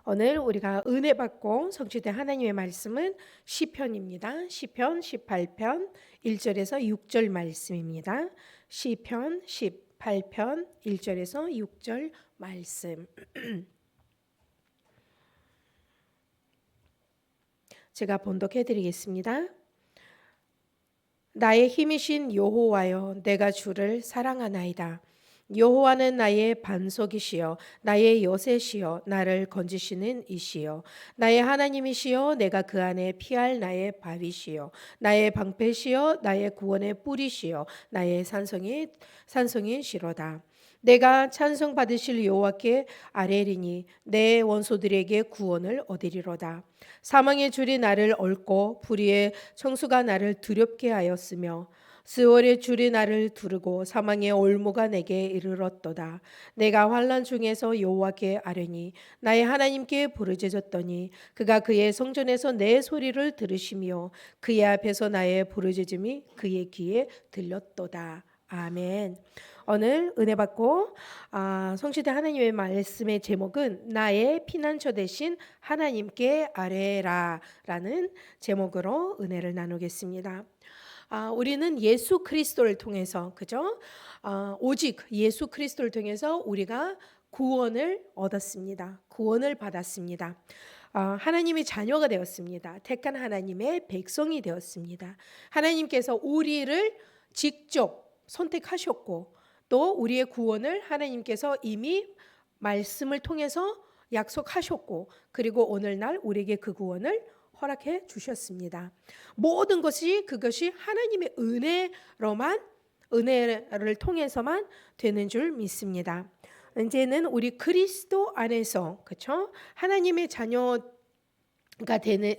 오늘 우리가 은혜 받고 성취된 하나님의 말씀은 시편입니다. 시편 18편 1절에서 6절 말씀입니다. 시편 18편 1절에서 6절 말씀. 제가 번독해 드리겠습니다. 나의 힘이신 여호와여, 내가 주를 사랑하나이다. 여호와는 나의 반석이시여, 나의 여셋이여, 나를 건지시는 이시여, 나의 하나님이시여, 내가 그 안에 피할 나의 바위시여, 나의 방패시여, 나의 구원의 뿌리시여, 나의 산성이시로다. 내가 찬송 받으실 여호와께 아뢰리니 내 원소들에게 구원을 얻으리로다. 사망의 줄이 나를 얽고 불의의 청수가 나를 두렵게 하였으며 스월의 줄이 나를 두르고 사망의 올무가 내게 이르렀도다. 내가 환난 중에서 여호와께 아뢰니 나의 하나님께 부르짖었더니 그가 그의 성전에서 내 소리를 들으시며 그의 앞에서 나의 부르짖음이 그의 귀에 들렸도다. 아멘. 오늘 은혜 받고 성취된 하나님의 말씀의 제목은 나의 피난처 되신 하나님께 아뢰라라는 제목으로 은혜를 나누겠습니다. 우리는 예수 그리스도를 통해서 그죠? 오직 예수 그리스도를 통해서 우리가 구원을 얻었습니다. 구원을 받았습니다. 하나님의 자녀가 되었습니다. 택한 하나님의 백성이 되었습니다. 하나님께서 우리를 직접 선택하셨고 또 우리의 구원을 하나님께서 이미 말씀을 통해서 약속하셨고 그리고 오늘날 우리에게 그 구원을 허락해 주셨습니다. 모든 것이 그것이 하나님의 은혜를 통해서만 되는 줄 믿습니다. 이제는 우리 그리스도 안에서 그렇죠? 하나님의 자녀가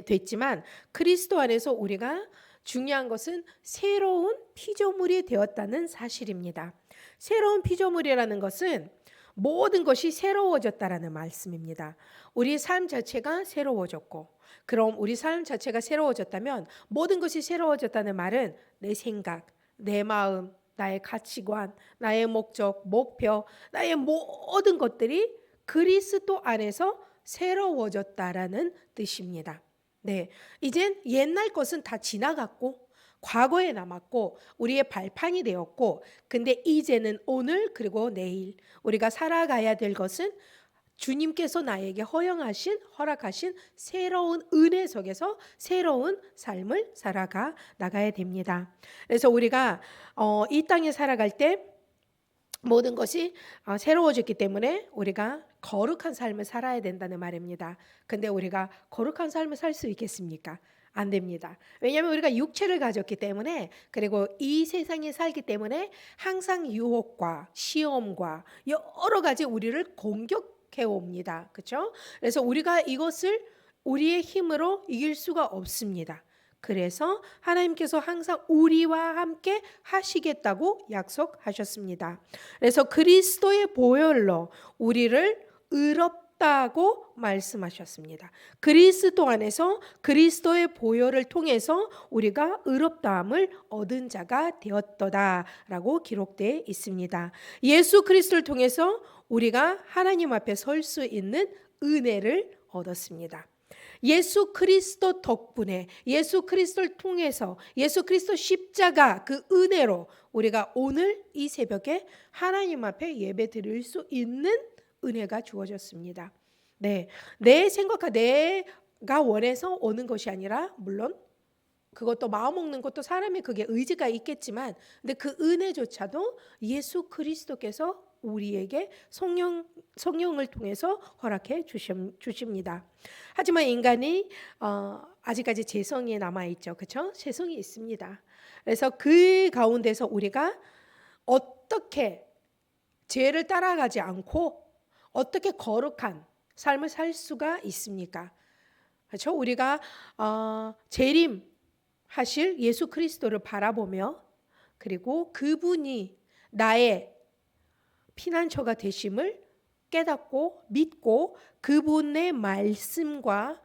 됐지만 그리스도 안에서 우리가 중요한 것은 새로운 피조물이 되었다는 사실입니다. 새로운 피조물이라는 것은 모든 것이 새로워졌다라는 말씀입니다. 우리 삶 자체가 새로워졌고 그럼 우리 삶 자체가 새로워졌다면 모든 것이 새로워졌다는 말은 내 생각, 내 마음, 나의 가치관, 나의 목적, 목표, 나의 모든 것들이 그리스도 안에서 새로워졌다라는 뜻입니다. 네, 이젠 옛날 것은 다 지나갔고 과거에 남았고 우리의 발판이 되었고 근데 이제는 오늘 그리고 내일 우리가 살아가야 될 것은 주님께서 나에게 허락하신 새로운 은혜 속에서 새로운 삶을 나가야 됩니다. 그래서 우리가 이 땅에 살아갈 때 모든 것이 새로워졌기 때문에 우리가 거룩한 삶을 살아야 된다는 말입니다. 근데 우리가 거룩한 삶을 살 수 있겠습니까? 안 됩니다. 왜냐하면 우리가 육체를 가졌기 때문에 그리고 이 세상에 살기 때문에 항상 유혹과 시험과 여러 가지 우리를 공격해 옵니다. 그렇죠? 그래서 우리가 이것을 우리의 힘으로 이길 수가 없습니다. 그래서 하나님께서 항상 우리와 함께 하시겠다고 약속하셨습니다. 그래서 그리스도의 보혈로 우리를 의롭다고 말씀하셨습니다. 그리스도 안에서 그리스도의 보혈을 통해서 우리가 의롭다함을 얻은 자가 되었도다라고 기록되어 있습니다. 예수 그리스도를 통해서 우리가 하나님 앞에 설 수 있는 은혜를 얻었습니다. 예수 그리스도 덕분에 예수 그리스도를 통해서 예수 그리스도 십자가 그 은혜로 우리가 오늘 이 새벽에 하나님 앞에 예배 드릴 수 있는 은혜가 주어졌습니다. 네, 내 생각과 내가 원해서 오는 것이 아니라 물론 그것도 마음 먹는 것도 사람의 그게 의지가 있겠지만 근데 그 은혜조차도 예수 그리스도께서 우리에게 성령을 통해서 허락해 주십니다. 하지만 인간이 아직까지 죄성이 남아있죠. 그렇죠? 죄성이 있습니다. 그래서 그 가운데서 우리가 어떻게 죄를 따라가지 않고 어떻게 거룩한 삶을 살 수가 있습니까? 그렇죠? 우리가 재림하실 예수 그리스도를 바라보며 그리고 그분이 나의 피난처가 되심을 깨닫고 믿고 그분의 말씀과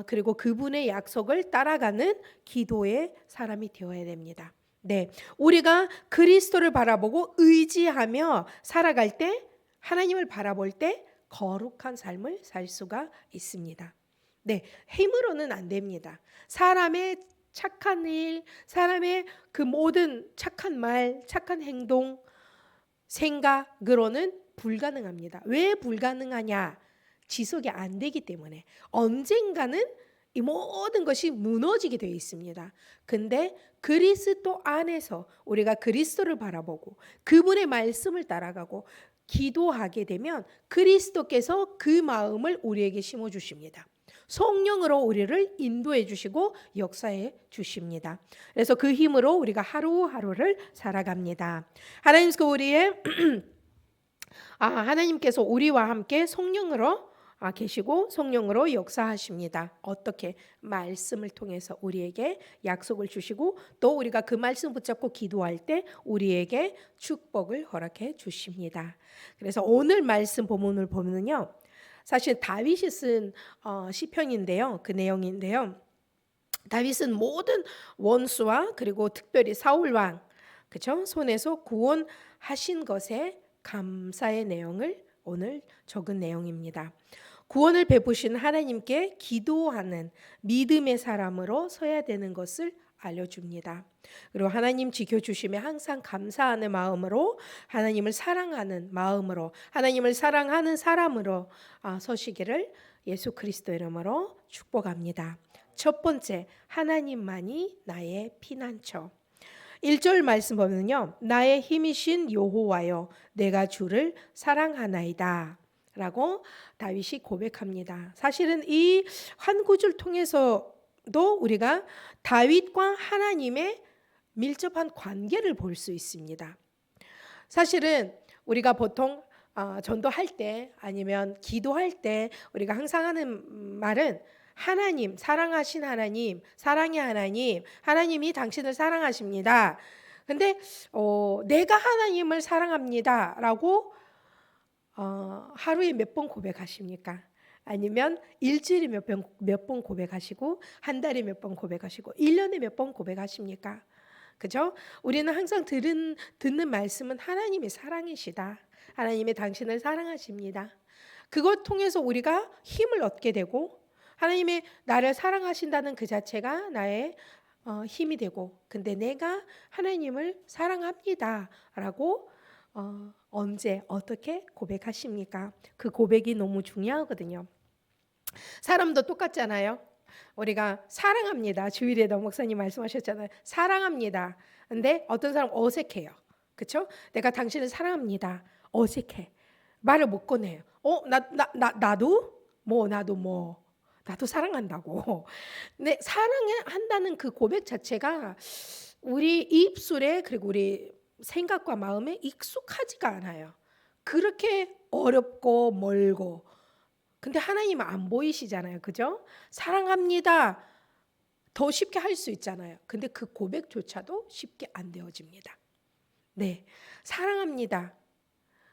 그리고 그분의 약속을 따라가는 기도의 사람이 되어야 됩니다. 네, 우리가 그리스도를 바라보고 의지하며 살아갈 때 하나님을 바라볼 때 거룩한 삶을 살 수가 있습니다. 네, 힘으로는 안 됩니다. 사람의 착한 일, 사람의 그 모든 착한 말, 착한 행동, 생각으로는 불가능합니다. 왜 불가능하냐? 지속이 안 되기 때문에 언젠가는 이 모든 것이 무너지게 되어 있습니다. 근데 그리스도 안에서 우리가 그리스도를 바라보고 그분의 말씀을 따라가고 기도하게 되면 그리스도께서 그 마음을 우리에게 심어 주십니다. 성령으로 우리를 인도해 주시고 역사해 주십니다. 그래서 그 힘으로 우리가 하루하루를 살아갑니다. 하나님께서 하나님께서 우리와 함께 성령으로 계시고 성령으로 역사하십니다. 어떻게? 말씀을 통해서 우리에게 약속을 주시고 또 우리가 그 말씀 붙잡고 기도할 때 우리에게 축복을 허락해 주십니다. 그래서 오늘 말씀 본문을 보면요, 사실 다윗이 쓴 시편인데요, 그 내용인데요. 다윗은 모든 원수와 그리고 특별히 사울 왕, 그렇죠? 손에서 구원하신 것에 감사의 내용을 오늘 적은 내용입니다. 구원을 베푸신 하나님께 기도하는 믿음의 사람으로 서야 되는 것을 알려줍니다. 그리고 하나님 지켜주심에 항상 감사하는 마음으로 하나님을 사랑하는 마음으로 하나님을 사랑하는 사람으로 서시기를 예수 그리스도 이름으로 축복합니다. 첫 번째, 하나님만이 나의 피난처. 1절 말씀 보면요, 나의 힘이신 여호와여 내가 주를 사랑하나이다 라고 다윗이 고백합니다. 사실은 이 한 구절 통해서도 우리가 다윗과 하나님의 밀접한 관계를 볼 수 있습니다. 사실은 우리가 보통 전도할 때 아니면 기도할 때 우리가 항상 하는 말은 하나님, 사랑하신 하나님, 사랑의 하나님, 하나님이 당신을 사랑하십니다. 근데 내가 하나님을 사랑합니다라고 하루에 몇 번 고백하십니까? 아니면 일주일에 몇 번 고백하시고 한 달에 몇 번 고백하시고 1년에 몇 번 고백하십니까? 그죠? 우리는 항상 듣는 말씀은 하나님의 사랑이시다. 하나님이 당신을 사랑하십니다. 그것 통해서 우리가 힘을 얻게 되고 하나님이 나를 사랑하신다는 그 자체가 나의 힘이 되고, 근데 내가 하나님을 사랑합니다라고 언제 어떻게 고백하십니까? 그 고백이 너무 중요하거든요. 사람도 똑같잖아요. 우리가 사랑합니다. 주일에도 목사님 말씀하셨잖아요. 사랑합니다. 근데 어떤 사람 어색해요. 그렇죠? 내가 당신을 사랑합니다. 어색해. 말을 못 꺼내요. 나도 사랑한다고. 근데 사랑한다는 그 고백 자체가 우리 입술에 그리고 우리 생각과 마음에 익숙하지가 않아요. 그렇게 어렵고 멀고. 근데 하나님은 안 보이시잖아요. 그죠? 사랑합니다. 더 쉽게 할 수 있잖아요. 근데 그 고백조차도 쉽게 안 되어집니다. 네, 사랑합니다.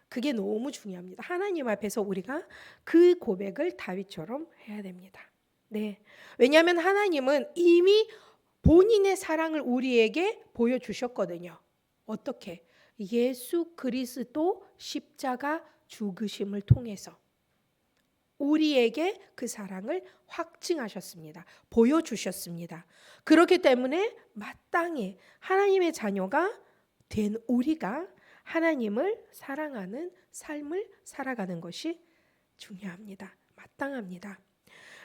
그게 너무 중요합니다. 하나님 앞에서 우리가 그 고백을 다윗처럼 해야 됩니다. 네, 왜냐하면 하나님은 이미 본인의 사랑을 우리에게 보여주셨거든요. 어떻게? 예수 그리스도 십자가 죽으심을 통해서 우리에게 그 사랑을 확증하셨습니다. 보여주셨습니다. 그렇기 때문에 마땅히 하나님의 자녀가 된 우리가 하나님을 사랑하는 삶을 살아가는 것이 중요합니다. 마땅합니다.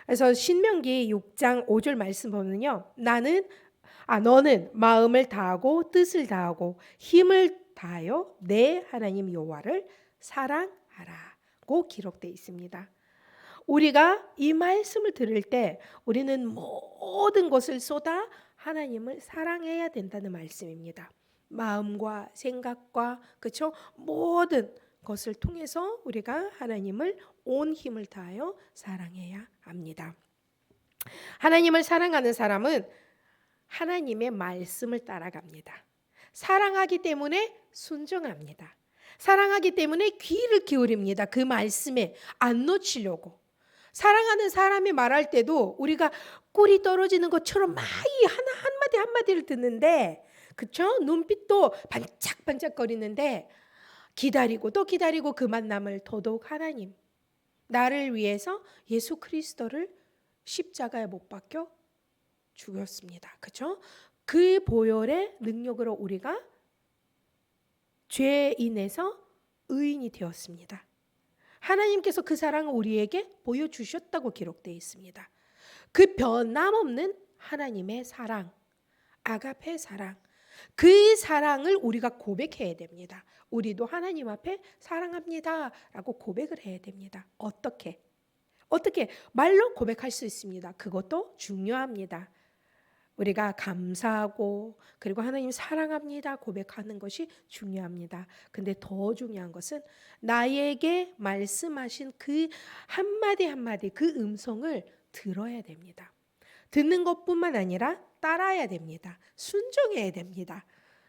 그래서 신명기 6장 5절 말씀 보면요, 너는 마음을 다하고 뜻을 다하고 힘을 다하여 내 하나님 여호와를 사랑하라고 기록되어 있습니다. 우리가 이 말씀을 들을 때 우리는 모든 것을 쏟아 하나님을 사랑해야 된다는 말씀입니다. 마음과 생각과 그렇죠? 모든 것을 통해서 우리가 하나님을 온 힘을 다하여 사랑해야 합니다. 하나님을 사랑하는 사람은 하나님의 말씀을 따라갑니다. 사랑하기 때문에 순종합니다. 사랑하기 때문에 귀를 기울입니다. 그 말씀에 안 놓치려고. 사랑하는 사람이 말할 때도 우리가 꿀이 떨어지는 것처럼 많이 한마디 한마디를 듣는데, 그쵸? 눈빛도 반짝반짝거리는데 기다리고 또 기다리고 그 만남을 더더욱 하나님, 나를 위해서 예수 그리스도를 십자가에 못 박혀 죽였습니다. 그렇죠? 그 보혈의 능력으로 우리가 죄인에서 의인이 되었습니다. 하나님께서 그 사랑을 우리에게 보여주셨다고 기록되어 있습니다. 그 변함없는 하나님의 사랑, 아가페 사랑, 그 사랑을 우리가 고백해야 됩니다. 우리도 하나님 앞에 사랑합니다 라고 고백을 해야 됩니다. 어떻게 말로 고백할 수 있습니다. 그것도 중요합니다. 우리가 감사하고 그리고 하나님 사랑합니다 고백하는 것이 중요합니다. 근데 더 중요한 것은 나에게 말씀하신 그 한마디 한마디 그 음성을 들어야 됩니다. 듣는 것뿐만 아니라 따라야 됩니다. 순종해야 됩니다.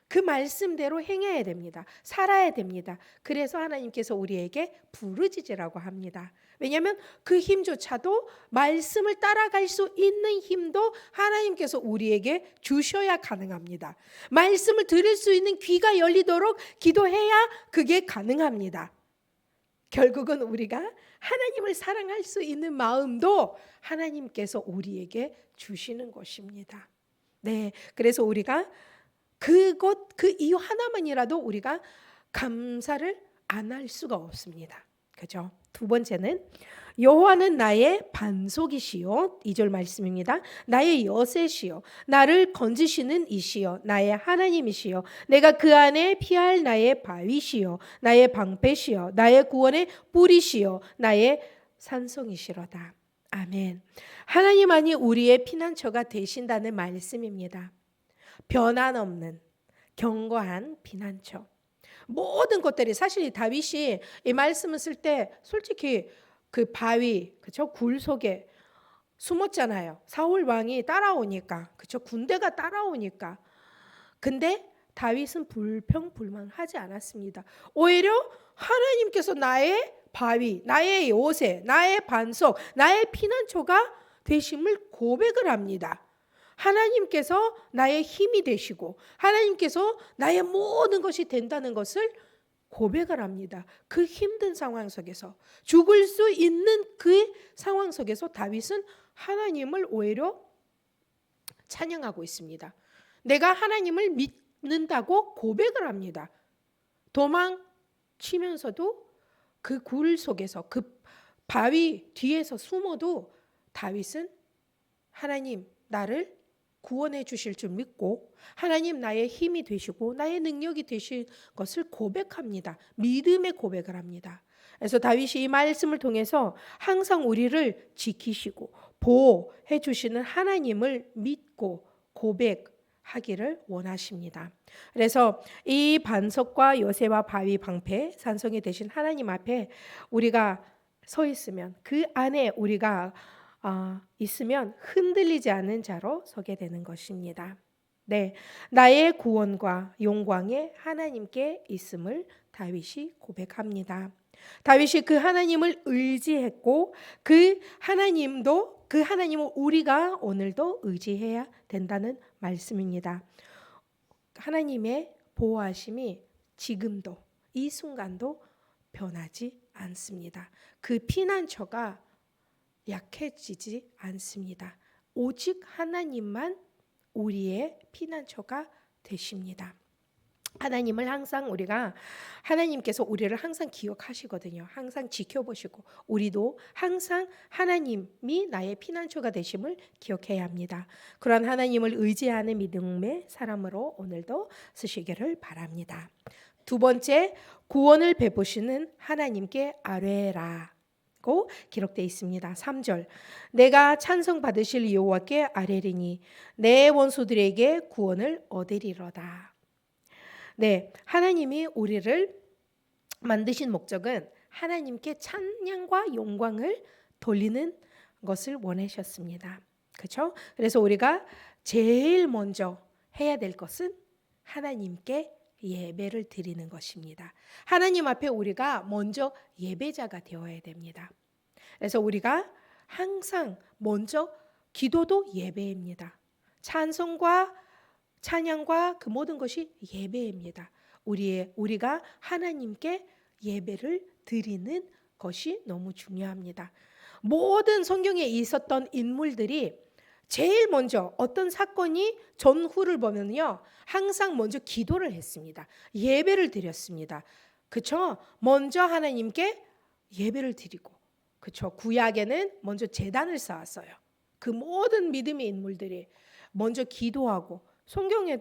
그 말씀대로 행해야 됩니다. 살아야 됩니다. 그래서 하나님께서 우리에게 부르짖으라고 합니다. 왜냐하면 그 힘조차도 말씀을 따라갈 수 있는 힘도 하나님께서 우리에게 주셔야 가능합니다. 말씀을 들을 수 있는 귀가 열리도록 기도해야 그게 가능합니다. 결국은 우리가 하나님을 사랑할 수 있는 마음도 하나님께서 우리에게 주시는 것입니다. 네, 그래서 우리가 그 이유 하나만이라도 우리가 감사를 안 할 수가 없습니다. 그죠? 두 번째는 여호와는 나의 반석이시요 2절 말씀입니다. 나의 여셋이요 나를 건지시는 이시요 나의 하나님이시요 내가 그 안에 피할 나의 바위시요 나의 방패시요 나의 구원의 뿌리시요 나의 산성이시로다. 아멘. 하나님만이 우리의 피난처가 되신다는 말씀입니다. 변함없는 견고한 피난처. 모든 것들이 사실 다윗이 이 말씀을 쓸 때 솔직히 그 바위, 그렇죠? 굴 속에 숨었잖아요. 사울 왕이 따라오니까, 그렇죠? 군대가 따라오니까. 근데 다윗은 불평불만하지 않았습니다. 오히려 하나님께서 나의 바위, 나의 요새, 나의 반석, 나의 피난처가 되심을 고백을 합니다. 하나님께서 나의 힘이 되시고 하나님께서 나의 모든 것이 된다는 것을 고백을 합니다. 그 힘든 상황 속에서 죽을 수 있는 그 상황 속에서 다윗은 하나님을 오히려 찬양하고 있습니다. 내가 하나님을 믿는다고 고백을 합니다. 도망치면서도 그 굴 속에서 그 바위 뒤에서 숨어도 다윗은 하나님 나를 구원해 주실 줄 믿고 하나님 나의 힘이 되시고 나의 능력이 되실 것을 고백합니다. 믿음의 고백을 합니다. 그래서 다윗이 이 말씀을 통해서 항상 우리를 지키시고 보호해 주시는 하나님을 믿고 고백하기를 원하십니다. 그래서 이 반석과 요새와 바위 방패 산성이 되신 하나님 앞에 우리가 서 있으면 그 안에 우리가 있으면 흔들리지 않은 자로 서게 되는 것입니다. 네, 나의 구원과 영광의 하나님께 있음을 다윗이 고백합니다. 다윗이 그 하나님을 의지했고 그 하나님을 우리가 오늘도 의지해야 된다는 말씀입니다. 하나님의 보호하심이 지금도 이 순간도 변하지 않습니다. 그 피난처가 약해지지 않습니다. 오직 하나님만 우리의 피난처가 되십니다. 하나님을 항상 하나님께서 우리를 항상 기억하시거든요. 항상 지켜보시고 우리도 항상 하나님이 나의 피난처가 되심을 기억해야 합니다. 그런 하나님을 의지하는 믿음의 사람으로 오늘도 쓰시기를 바랍니다. 두 번째, 구원을 베푸시는 하나님께 아뢰라 고 기록되어 있습니다. 3절 내가 찬송 받으실 여호와께 아뢰리니 내 원수들에게 구원을 얻으리로다. 네, 하나님이 우리를 만드신 목적은 하나님께 찬양과 영광을 돌리는 것을 원하셨습니다. 그렇죠? 그래서 우리가 제일 먼저 해야 될 것은 하나님께 예배를 드리는 것입니다. 하나님 앞에 우리가 먼저 예배자가 되어야 됩니다. 그래서 우리가 항상 먼저 기도도 예배입니다. 찬양과 그 모든 것이 예배입니다. 우리가 하나님께 예배를 드리는 것이 너무 중요합니다. 모든 성경에 있었던 인물들이 제일 먼저 어떤 사건이 전후를 보면요, 항상 먼저 기도를 했습니다. 예배를 드렸습니다. 그렇죠? 먼저 하나님께 예배를 드리고, 그렇죠? 구약에는 먼저 제단을 쌓았어요. 그 모든 믿음의 인물들이 먼저 기도하고, 성경에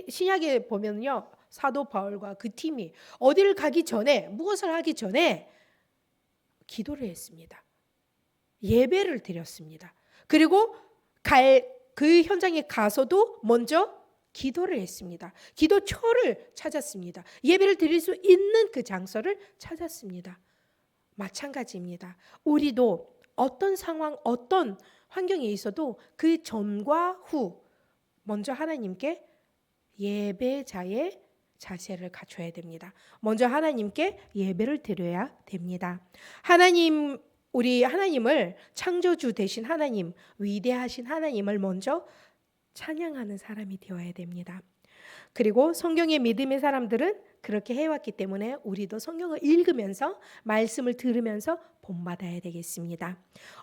신약에 보면요, 사도 바울과 그 팀이 어디를 가기 전에, 무엇을 하기 전에 기도를 했습니다. 예배를 드렸습니다. 그리고 그 현장에 가서도 먼저 기도를 했습니다. 기도처를 찾았습니다. 예배를 드릴 수 있는 그 장소를 찾았습니다. 마찬가지입니다. 우리도 어떤 상황, 어떤 환경에 있어도 그 전과 후 먼저 하나님께 예배자의 자세를 갖춰야 됩니다. 먼저 하나님께 예배를 드려야 됩니다. 우리 하나님을, 창조주 되신 하나님, 위대하신 하나님을 먼저 찬양하는 사람이 되어야 됩니다. 그리고 성경의 믿음의 사람들은 그렇게 해왔기 때문에 우리도 성경을 읽으면서, 말씀을 들으면서 본받아야 되겠습니다.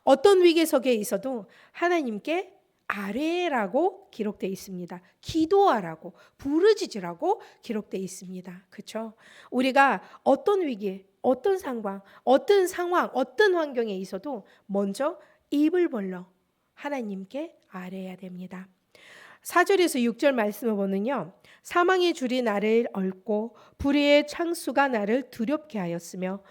어떤 위기 속에 있어도 하나님께 아뢰라고 기록되어 있습니다. 기도하라고, 부르짖으라고 기록되어 있습니다. 그렇죠? 우리가 어떤 위기, 어떤 상황, 어떤 환경에 있어도 먼저 입을 벌려 하나님께 아뢰야 됩니다. 4절에서 6절 말씀을 보면요, 사망의 줄이 나를 얽고 불의의 창수가 나를 두렵게 하였으며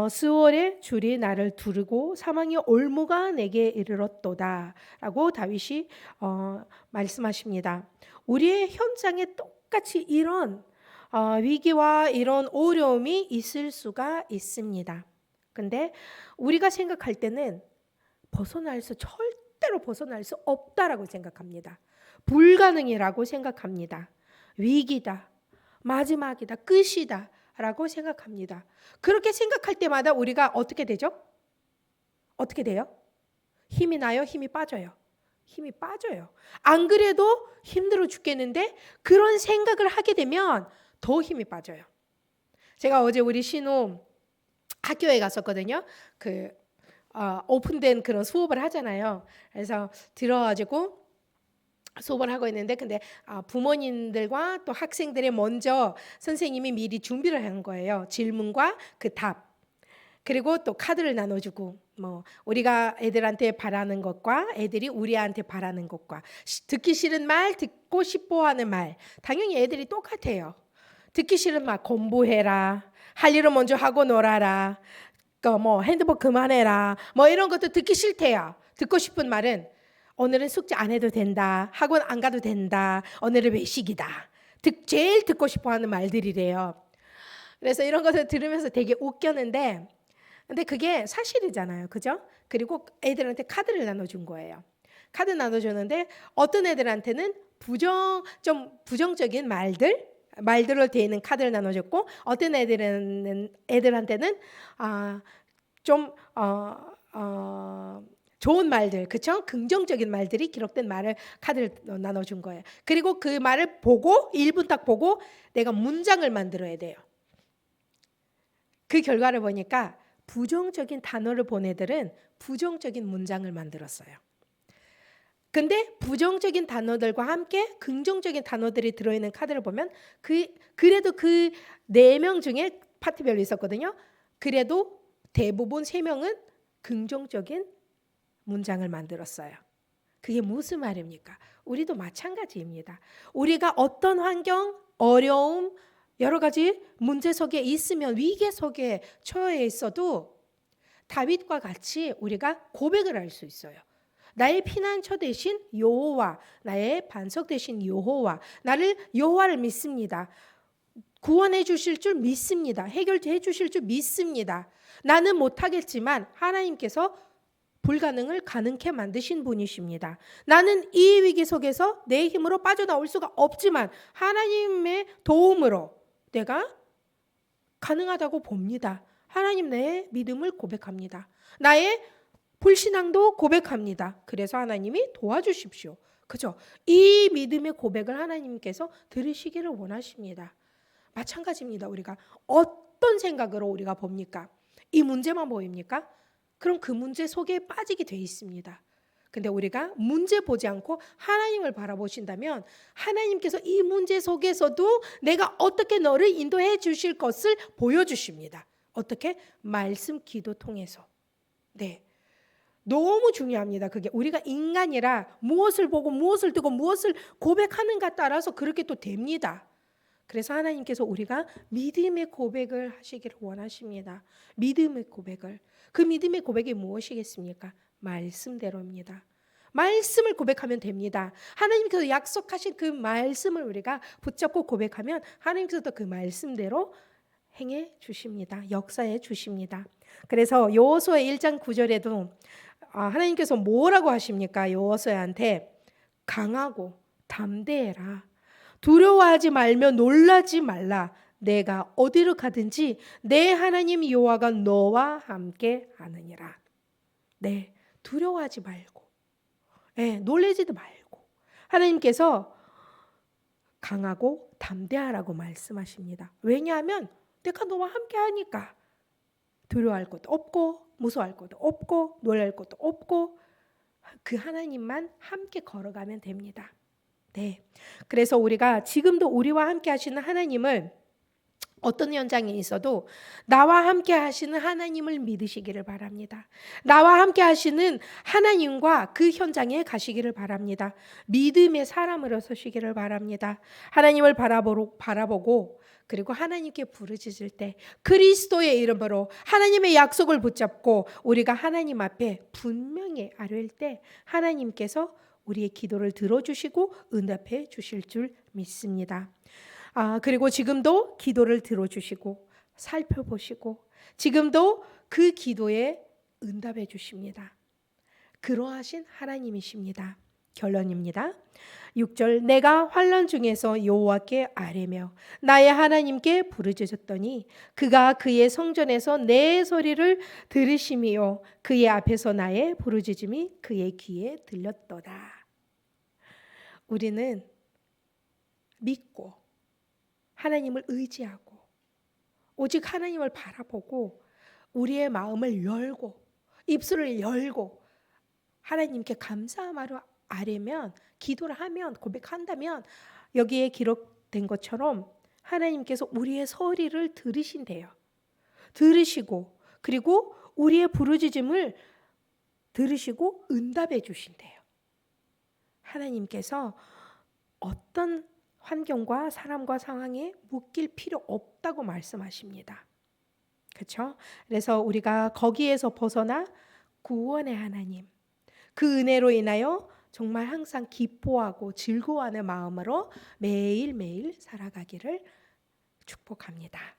스월의 줄이 나를 두르고 사망의 올무가 내게 이르렀도다 라고 다윗이 말씀하십니다. 우리의 현장에 똑같이 이런 위기와 이런 어려움이 있을 수가 있습니다. 근데 우리가 생각할 때는 절대로 벗어날 수 없다라고 생각합니다. 불가능이라고 생각합니다. 위기다, 마지막이다, 끝이다 라고 생각합니다. 그렇게 생각할 때마다 우리가 어떻게 되죠? 어떻게 돼요? 힘이 나요? 힘이 빠져요? 힘이 빠져요. 안 그래도 힘들어 죽겠는데 그런 생각을 하게 되면 더 힘이 빠져요. 제가 어제 우리 신우 학교에 갔었거든요. 오픈된 그런 수업을 하잖아요. 그래서 들어가지고 수업을 하고 있는데, 근데 부모님들과 또 학생들이 먼저 선생님이 미리 준비를 한 거예요. 질문과 그 답, 그리고 또 카드를 나눠주고, 우리가 애들한테 바라는 것과 애들이 우리한테 바라는 것과, 듣기 싫은 말, 듣고 싶어하는 말, 당연히 애들이 똑같아요. 듣기 싫은 말, 공부해라, 할 일을 먼저 하고 놀아라, 핸드폰 그만해라, 이런 것도 듣기 싫대요. 듣고 싶은 말은 오늘은 숙제 안 해도 된다, 학원 안 가도 된다, 오늘은 외식이다. 제일 듣고 싶어하는 말들이래요. 그래서 이런 것을 들으면서 되게 웃겼는데, 근데 그게 사실이잖아요, 그죠? 그리고 애들한테 카드를 나눠준 거예요. 카드 나눠주는데 어떤 애들한테는 좀 부정적인 말들로 되어 있는 카드를 나눠줬고, 어떤 애들한테는 좀 좋은 말들, 그쵸? 긍정적인 말들이 기록된 카드를 나눠준 거예요. 그리고 그 말을 보고 1분 딱 보고 내가 문장을 만들어야 돼요. 그 결과를 보니까 부정적인 단어를 본 애들은 부정적인 문장을 만들었어요. 근데 부정적인 단어들과 함께 긍정적인 단어들이 들어있는 카드를 보면 그래도 그 4명 중에 파트별로 있었거든요. 그래도 대부분 3명은 긍정적인 문장을 만들었어요. 그게 무슨 말입니까? 우리도 마찬가지입니다. 우리가 어떤 환경, 어려움, 여러 가지 문제 속에 있으면, 위기 속에 처해 있어도 다윗과 같이 우리가 고백을 할 수 있어요. 나의 피난처 되신 여호와, 나의 반석 되신 여호와, 여호와를 믿습니다. 구원해 주실 줄 믿습니다. 해결해 주실 줄 믿습니다. 나는 못하겠지만 하나님께서 불가능을 가능케 만드신 분이십니다. 나는 이 위기 속에서 내 힘으로 빠져나올 수가 없지만 하나님의 도움으로 내가 가능하다고 봅니다. 하나님, 내 믿음을 고백합니다. 나의 불신앙도 고백합니다. 그래서 하나님이 도와주십시오. 그죠? 이 믿음의 고백을 하나님께서 들으시기를 원하십니다. 마찬가지입니다. 우리가 어떤 생각으로 우리가 봅니까? 이 문제만 보입니까? 그럼 그 문제 속에 빠지게 돼 있습니다. 근데 우리가 문제 보지 않고 하나님을 바라보신다면 하나님께서 이 문제 속에서도 내가 어떻게 너를 인도해 주실 것을 보여주십니다. 어떻게? 말씀 기도 통해서. 네. 너무 중요합니다. 그게 우리가 인간이라 무엇을 보고 무엇을 듣고 무엇을 고백하는가 따라서 그렇게 또 됩니다. 그래서 하나님께서 우리가 믿음의 고백을 하시기를 원하십니다. 믿음의 고백을. 그 믿음의 고백이 무엇이겠습니까? 말씀대로입니다. 말씀을 고백하면 됩니다. 하나님께서 약속하신 그 말씀을 우리가 붙잡고 고백하면 하나님께서도 그 말씀대로 행해 주십니다. 역사해 주십니다. 그래서 여호수아 1장 9절에도 하나님께서 뭐라고 하십니까? 여호수아한테 강하고 담대해라. 두려워하지 말며 놀라지 말라. 내가 어디로 가든지 내 하나님 여호와가 너와 함께 하느니라. 네, 두려워하지 말고, 네, 놀라지도 말고 하나님께서 강하고 담대하라고 말씀하십니다. 왜냐하면 내가 너와 함께 하니까 두려워할 것도 없고 무서워할 것도 없고 놀랄 것도 없고 그 하나님만 함께 걸어가면 됩니다. 네. 그래서 우리가 지금도 우리와 함께 하시는 하나님을 어떤 현장에 있어도 나와 함께 하시는 하나님을 믿으시기를 바랍니다. 나와 함께 하시는 하나님과 그 현장에 가시기를 바랍니다. 믿음의 사람으로 서시기를 바랍니다. 하나님을 바라보고 그리고 하나님께 부르짖을 때 그리스도의 이름으로 하나님의 약속을 붙잡고 우리가 하나님 앞에 분명히 아뢰일 때 하나님께서 우리의 기도를 들어주시고 응답해 주실 줄 믿습니다. 그리고 지금도 기도를 들어주시고 살펴보시고 지금도 그 기도에 응답해 주십니다. 그러하신 하나님이십니다. 결론입니다. 6절 내가 환난 중에서 여호와께 아뢰며 나의 하나님께 부르짖었더니 그가 그의 성전에서 내 소리를 들으심이요 그의 앞에서 나의 부르짖음이 그의 귀에 들렸도다. 우리는 믿고 하나님을 의지하고 오직 하나님을 바라보고 우리의 마음을 열고 입술을 열고 하나님께 감사함으로 아뢰면 기도를 하면 고백한다면 여기에 기록된 것처럼 하나님께서 우리의 소리를 들으신대요. 들으시고 그리고 우리의 부르짖음을 들으시고 응답해 주신대요. 하나님께서 어떤 환경과 사람과 상황에 묶일 필요 없다고 말씀하십니다. 그렇죠? 그래서 우리가 거기에서 벗어나 구원의 하나님, 그 은혜로 인하여 정말 항상 기뻐하고 즐거워하는 마음으로 매일매일 살아가기를 축복합니다.